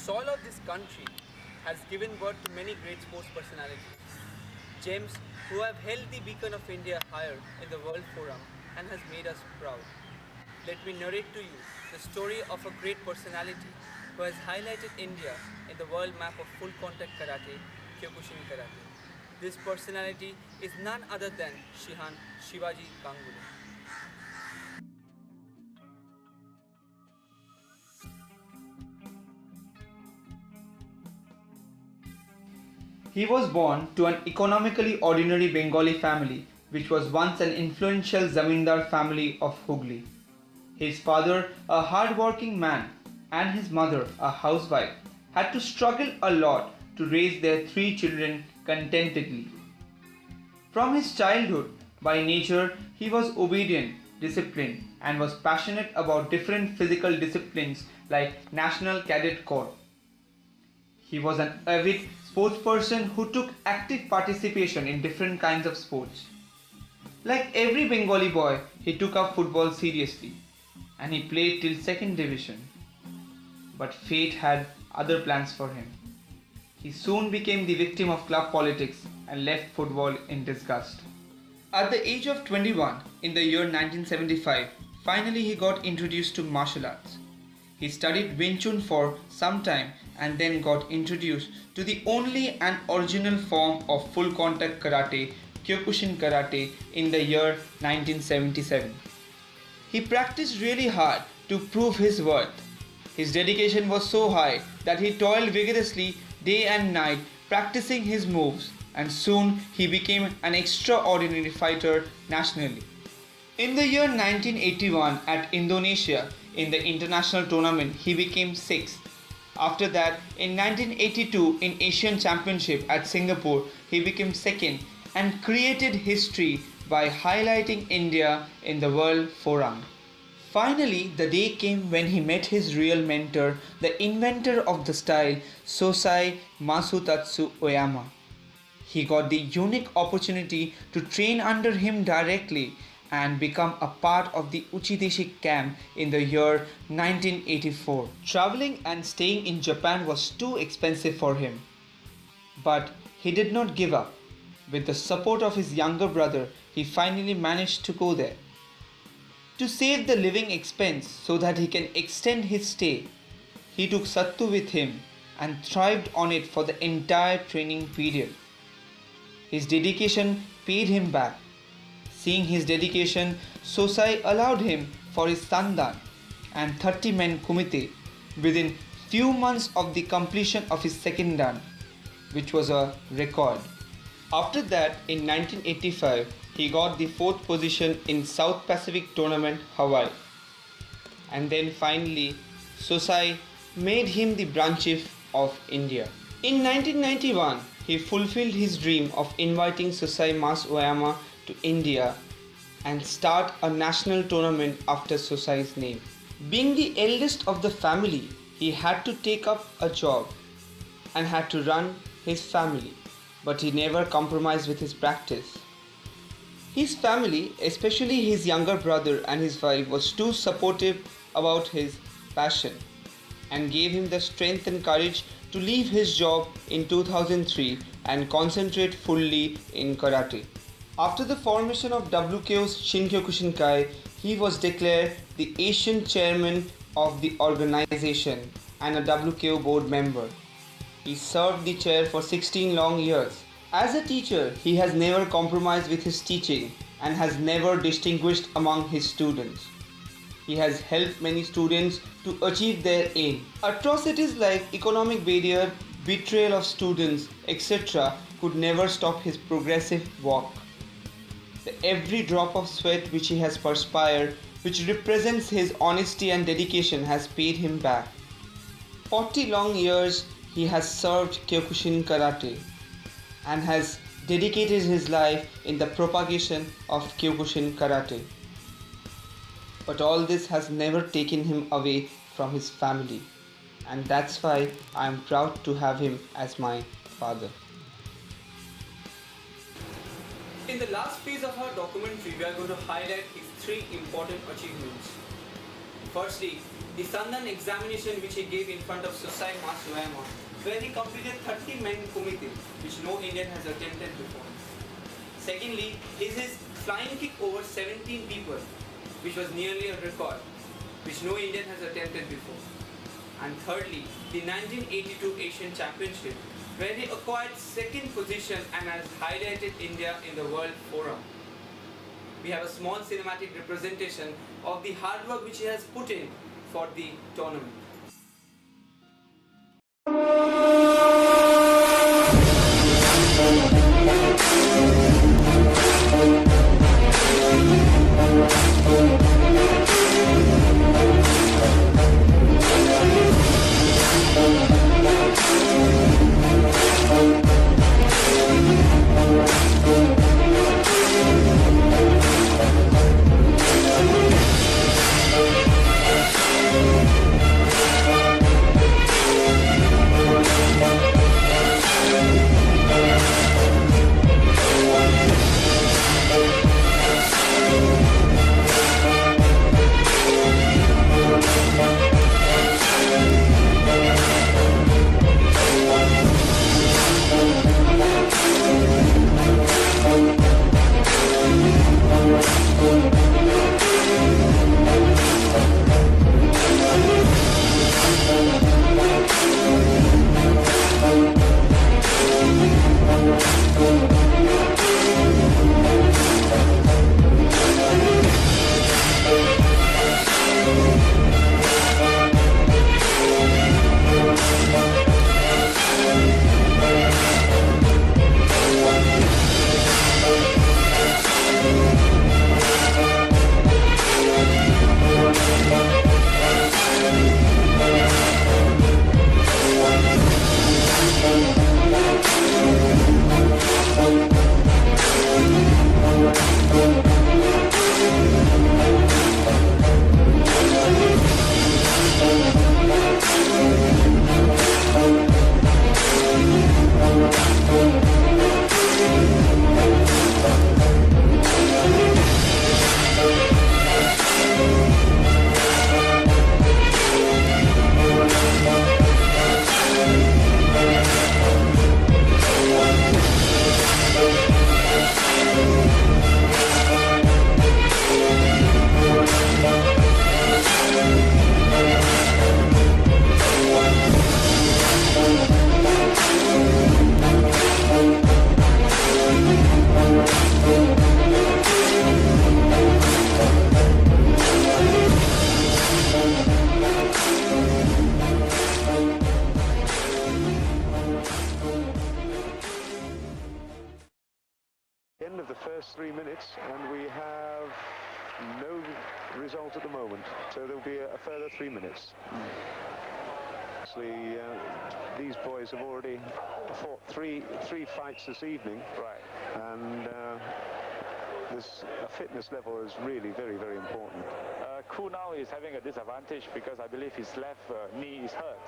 soil of this country has given birth to many great sports personalities. Gems who have held the beacon of India higher in the World Forum and has made us proud. Let me narrate to you the story of a great personality who has highlighted India in the world map of full contact karate, Kyokushin karate. This personality is none other than Shihan Shivaji Ganguly. He was born to an economically ordinary Bengali family which was once an influential zamindar family of Hooghly. His father, a hard-working man, and his mother, a housewife, had to struggle a lot to raise their three children contentedly. From his childhood, by nature, he was obedient, disciplined, and was passionate about different physical disciplines like National Cadet Corps. He was an avid sportsperson who took active participation in different kinds of sports. Like every Bengali boy, he took up football seriously and he played till second division. But fate had other plans for him. He soon became the victim of club politics and left football in disgust. At the age of 21, in the year 1975, finally he got introduced to martial arts. He studied Wing Chun for some time and then got introduced to the only and original form of full contact karate, Kyokushin karate, in the year 1977. He practiced really hard to prove his worth. His dedication was so high that he toiled vigorously day and night practicing his moves, and soon he became an extraordinary fighter nationally. In the year 1981 at Indonesia, in the international tournament, he became sixth. After that, in 1982 in Asian Championship at Singapore, he became second and created history by highlighting India in the World Forum. Finally, the day came when he met his real mentor, the inventor of the style, Sosai Masutatsu Oyama. He got the unique opportunity to train under him directly and become a part of the Uchideshi camp in the year 1984. Traveling and staying in Japan was too expensive for him. But he did not give up. With the support of his younger brother, he finally managed to go there. To save the living expense so that he can extend his stay, he took Sattu with him and thrived on it for the entire training period. His dedication paid him back. Seeing his dedication, Sosai allowed him for his Sandan and 30-men kumite within few months of the completion of his second dan, which was a record. After that, in 1985, he got the fourth position in South Pacific Tournament, Hawaii. And then finally, Sosai made him the branch chief of India. In 1991, he fulfilled his dream of inviting Sosai Mas Oyama to India and start a national tournament after Sosai's name. Being the eldest of the family, he had to take up a job and had to run his family, but he never compromised with his practice. His family, especially his younger brother and his wife, was too supportive about his passion and gave him the strength and courage to leave his job in 2003 and concentrate fully in karate. After the formation of WKO's Shinkyokushinkai, he was declared the Asian chairman of the organization and a WKO board member. He served the chair for 16 long years. As a teacher, he has never compromised with his teaching and has never distinguished among his students. He has helped many students to achieve their aim. Atrocities like economic barrier, betrayal of students, etc. could never stop his progressive walk. Every drop of sweat which he has perspired, which represents his honesty and dedication, has paid him back. 40 long years he has served Kyokushin Karate and has dedicated his life in the propagation of Kyokushin Karate. But all this has never taken him away from his family, and that's why I am proud to have him as my father. In the last phase of our documentary, we are going to highlight his three important achievements. Firstly, the Sandan examination which he gave in front of Sosai Masuyama, where he completed 30 men kumite, which no Indian has attempted before. Secondly, is his flying kick over 17 people, which was nearly a record, which no Indian has attempted before. And thirdly, the 1982 Asian Championship, where he acquired second position and has highlighted India in the World Forum. We have a small cinematic representation of the hard work which he has put in for the tournament. End of the first 3 minutes, and we have no result at the moment, so there'll be a further 3 minutes. Actually, these boys have already fought three fights this evening, Right. and this fitness level is really very, very important. Ku now is having a disadvantage because I believe his left knee is hurt,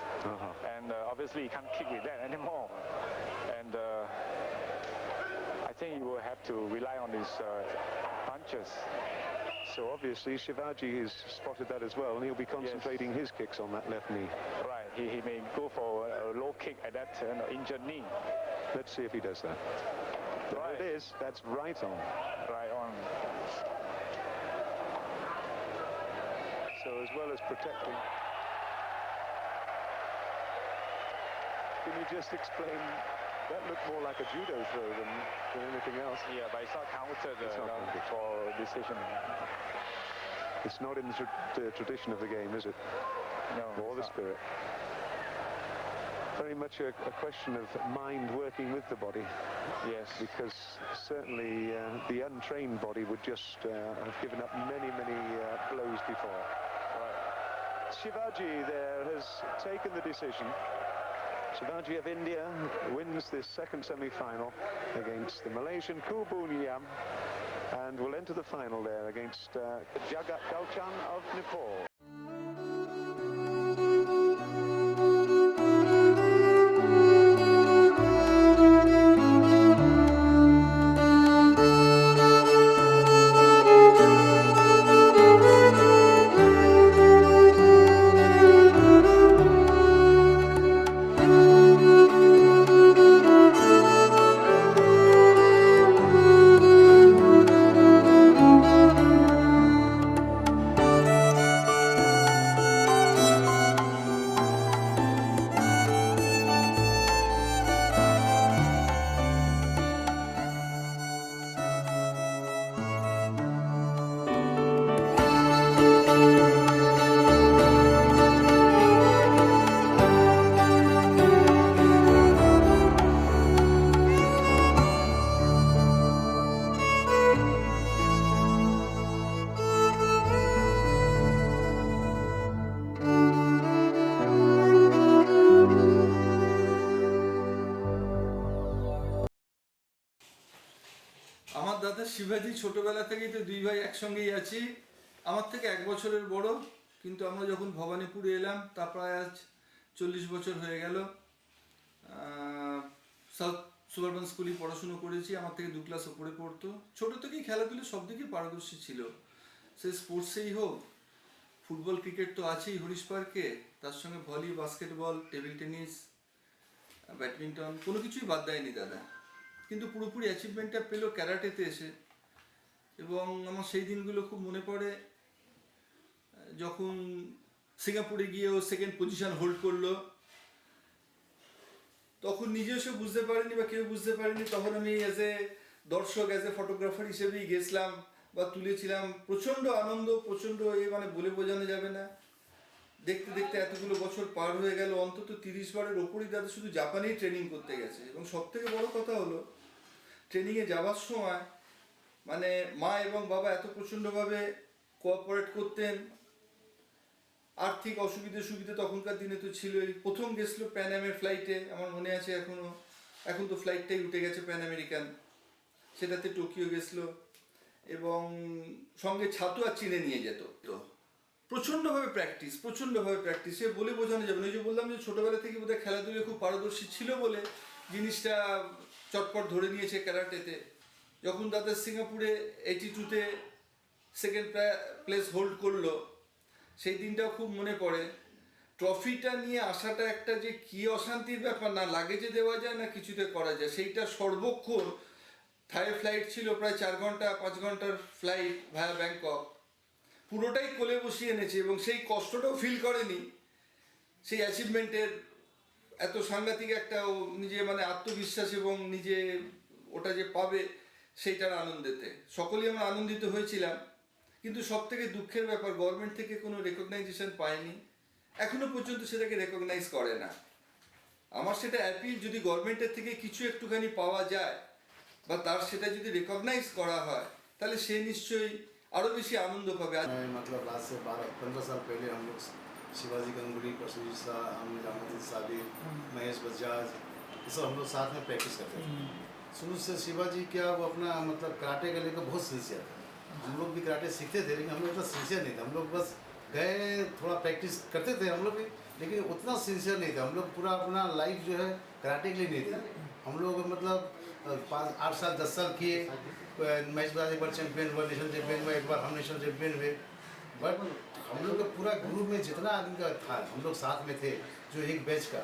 and obviously he can't kick with that anymore. And I think he will have to rely on his punches. So obviously Shivaji has spotted that as well, and he'll be concentrating his kicks on that left knee. Right, he may go for a low kick at that injured knee. Let's see if he does that. Right. There it is. That's right on. Right on. So as well as protecting, can you just explain? That looked more like a judo throw than anything else. Yeah, but it's not counted It's not counted. for decision. It's not in the tradition of the game, is it? No. Or the it's not. spirit. Very much a question of mind working with the body. Yes. Because certainly the untrained body would just have given up many blows before. Right. Shivaji there has taken the decision. Shivaji of India wins this second semi-final against the Malaysian Kubuniyam, and will enter the final there against Jagat Dalchan of Nepal. শিবাজি ছোটবেলা থেকেই তো দুই ভাই একসঙ্গেই আছি। আমার থেকে 1 বছরের বড়, কিন্তু আমরা যখন ভবানীপুরে এলাম তা প্রায় আজ 40 বছর হয়ে গেল। সাউথ সুবারবান স্কুলে পড়াশুনো করেছি, আমার থেকে 2 ক্লাস ওপরে পড়তো। ছোট থেকেই খেলাধুলো সব দিকে পারদর্শী ছিল, সে স্পোর্টসেই হোক, ফুটবল ক্রিকেট তো আছেই হরিশ পার্কে, তার সঙ্গে volley, basketball, table tennis, badminton, কোনো কিছুই বাদ দেয়নি দাদা। কিন্তু পুরোপুরি অ্যাচিভমেন্টটা পেলো ক্যারাটেতে এসে। এবং আমার সেই দিনগুলো খুব মনে পড়ে, যখন সিঙ্গাপুরে গিয়ে ও 2nd পজিশন হোল্ড করলো। তখন নিজেও সে বুঝতে পারিনি বা কেউ বুঝতে পারেনি, তখন আমি অ্যাজ এ দর্শক, অ্যাজ এ ফটোগ্রাফার হিসেবেই গেছিলাম বা তুলেছিলাম। প্রচণ্ড আনন্দ, প্রচণ্ড মানে বলে বোঝানো যাবে না। দেখতে দেখতে এতগুলো বছর পার হয়ে গেল, অন্তত 30 বারের ওপরই দাদা শুধু জাপানেই ট্রেনিং করতে গেছে। এবং সব থেকে বড় কথা হলো, ট্রেনিংয়ে যাওয়ার সময় মানে মা এবং বাবা এত প্রচণ্ডভাবে কোঅপারেট করতেন। আর্থিক অসুবিধে সুবিধে তখনকার দিনে তো ছিলই। প্রথম গেছিলো প্যান অ্যামের ফ্লাইটে, আমার মনে আছে এখনও। এখন তো ফ্লাইটটাই উঠে গেছে প্যান আমেরিকান, সেটাতে টোকিও গেছিলো। এবং সঙ্গে ছাতু আর চিনে নিয়ে যেত। তো প্রচণ্ডভাবে প্র্যাকটিস, সে বলে বোঝানো যাবে না। ওই যে বললাম যে ছোটোবেলা থেকে বোধহয় খেলাধুলায় খুব পারদর্শী ছিল বলে জিনিসটা চটপট ধরে নিয়েছে ক্যারাটেতে। যখন দাদা সিঙ্গাপুরে 82-তে 2nd প্লেস হোল্ড করলো, সেই দিনটাও খুব মনে পড়ে। ট্রফিটা নিয়ে আসাটা একটা যে কী অশান্তির ব্যাপার, না লাগেজে দেওয়া যায় না কিছুতে করা যায়, সেইটা সর্বক্ষণ। থাই ফ্লাইট ছিল প্রায় 4 ঘন্টা 5 ঘন্টার ফ্লাইট ভায়া ব্যাংকক, পুরোটাই কোলে বসিয়ে এনেছে এবং সেই কষ্টটাও ফিল করেনি। সেই অ্যাচিভমেন্টের এত সাংঘাতিক একটা নিজে মানে আত্মবিশ্বাস এবং নিজে ওটা যে পাবে সেইটার আনন্দেতে সকলেই আমরা আনন্দিত হয়েছিলাম। কিন্তু সব থেকে দুঃখের ব্যাপার, গভর্নমেন্ট থেকে কোনো রেকগনাইজেশন পায়নি, এখনো পর্যন্ত সেটাকে রেকগনাইজ করে না। আমার সেটা অ্যাপিল, যদি গভর্নমেন্টের থেকে কিছু একটুখানি পাওয়া যায় বা তার সেটা যদি রেকগনাইজ করা হয়, তাহলে সে নিশ্চয়ই আরও বেশি आनंद पावे। मतलब आज से 12-15 साल पहले हम लोग शिवाजी गंगुली, परशुजीत शाह, अहमद साबिर, महेश बजाज, ये सब हम लोग साथ में प्रैक्टिस करते थे। शुरू से शिवाजी क्या वो अपना मतलब कराटे के लेकर बहुत सिंसियर थे। हम लोग भी कराटे सीखते थे, लेकिन हम लोग उतना सिंसियर नहीं थे। हम लोग बस गए, थोड़ा प्रैक्टिस करते थे हम लोग भी, लेकिन उतना सिंसियर नहीं था। हम लोग पूरा अपना लाइफ जो है कराटे के लिए नहीं था। हम लोग मतलब 8 साल 10 साल किए, मैच बार एक बार चैंपियन हुआ, नेशनल चैंपियन हुआ, एक बार हम नेशनल चैंपियन हुए। बट हम लोग का पूरा ग्रुप में जितना आदमी का था, हम लोग साथ में थे जो एक बैच का,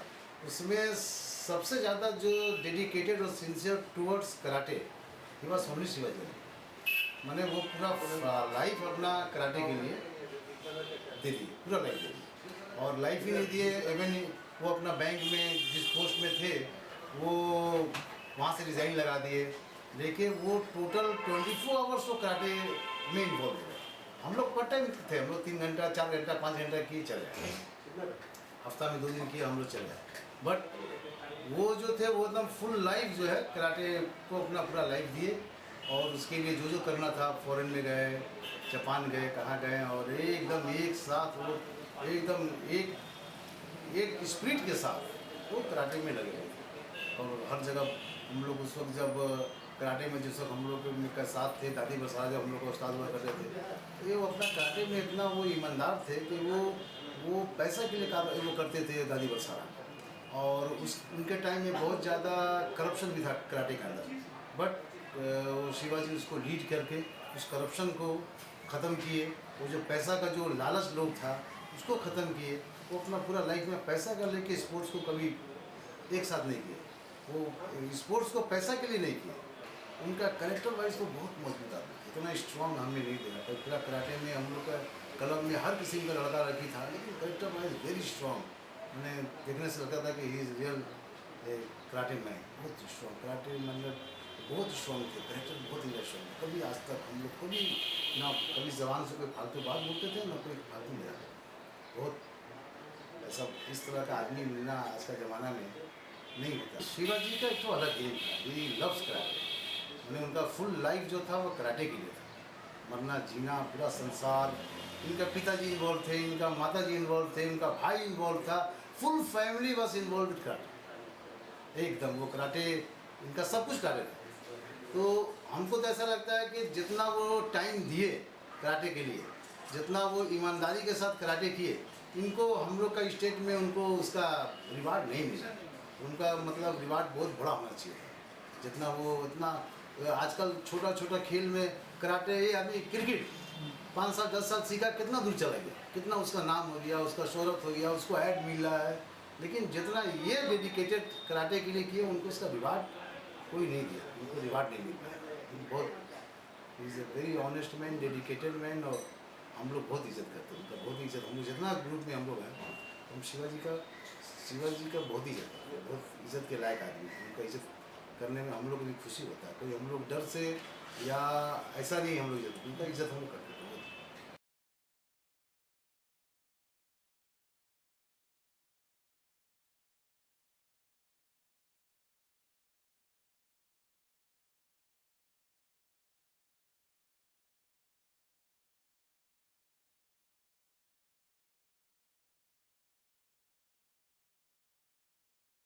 उसमें सबसे ज़्यादा जो डेडिकेटेड और सिंसियर टूवर्ड्स कराटे ये बात ओनली शिवाजी। मैंने वो पूरा लाइफ अपना कराटे के लिए दे दी, पूरा लाइफ दे दी। और लाइफ ही नहीं दिए, इवन वो अपना बैंक में जिस पोस्ट में थे वो वहाँ से रिज़ाइन लगा दिए, लेकिन वो टोटल 24 आवर्स वो कराटे में इन्वॉल्व हुए। हम लोग पार्ट टाइम थे, हम लोग 3 घंटा 4 घंटा 5 घंटा किए चले जाए, हफ्ता में 2 दिन किए हम लोग चले जाए। बट वो जो थे वो एकदम फुल लाइफ जो है कराटे को अपना पूरा लाइफ दिए। और उसके लिए जो करना था, फॉरेन में गए, जापान गए, कहाँ गए, और एकदम एक साथ वो एकदम एक स्पिरिट के साथ वो कराटे में लगे हुए थे। और हर जगह हम लोग उस वक्त जब कराटे में जिस वक्त हम लोग के साथ थे, दादी बरसात जब हम लोग को उस्ताद हुआ करते थे, ये वो अपना कराटे में इतना वो ईमानदार थे कि वो पैसा के लिए वो करते थे दादी बरसात। और उनके टाइम में बहुत ज़्यादा करप्शन भी था कराटे के अंदर, बट शिवाजी उसको लीड करके उस करप्शन को ख़त्म किए। वो जो पैसा का जो लालच लोग था उसको ख़त्म किए। वो अपना पूरा लाइफ में पैसा का लेके स्पोर्ट्स को कभी एक साथ नहीं किए, वो स्पोर्ट्स को पैसा के लिए नहीं किए। उनका कैरेक्टर वाइज तो बहुत मजबूत आदमी, इतना स्ट्रॉन्ग हमने नहीं देखा। तो पूरा कराटे में हम लोग का क्लब में हर किसी का लड़का लड़की था, लेकिन कैरेक्टर वाइज वेरी स्ट्रॉन्ग। मैंने देखने से लगता था कि he is real karate man, बहुत स्ट्रॉन्ग कराटे मतलब बहुत स्ट्रॉन्ग थे, कैरेक्टर बहुत ही स्ट्रॉन्ग। कभी आज तक हम लोग कभी ना कभी जबान से कोई फालतू बात बोलते थे ना कोई फालतू मिला। बहुत ऐसा इस तरह का आदमी मिलना आज का ज़माना में नहीं होता। शिवाजी का एक तो अलग गेम था, ही लव्स कराटे। मैंने उनका फुल लाइफ जो था वो कराटे के लिए था, मरना जीना पूरा संसार। इनका पिताजी इन्वॉल्व थे, इनका माताजी इन्वॉल्व थे, इनका भाई इन्वॉल्व था, full family was involve with karate. एकदम वो कराटे इनका सब कुछ कराटे था। तो हमको तो ऐसा लगता है कि जितना वो टाइम दिए कराटे के लिए, जितना वो ईमानदारी के साथ कराटे किए, इनको हम लोग का स्टेट में उनको उसका रिवार्ड नहीं मिला। उनका मतलब रिवार्ड बहुत बड़ा होना चाहिए था। जितना वो इतना आजकल छोटा छोटा खेल में कराटे, ये अभी क्रिकेट 5 साल 10 साल सीखा, कितना दूर चला गया, कितना उसका नाम हो गया, उसका शोहरत हो गया, उसको ऐड मिल रहा है। लेकिन जितना ये डेडिकेटेड कराटे के लिए किए, उनको इसका रिवार्ड कोई नहीं दिया, उनको रिवार्ड नहीं मिल पाया। बहुत is a very honest man, dedicated man, और हम लोग बहुत इज्जत करते हैं उनका, बहुत इज्जत। हम लोग जितना ग्रुप में हम लोग हैं, हम शिवाजी का बहुत इज्जत करते हैं, बहुत इज्जत के लायक आदमी हैं। उनका इज्जत करने में हम लोग को भी खुशी होता है। कोई हम लोग डर से या ऐसा नहीं हम लोग इज्जत, उनका इज्जत हम लोग करते हैं।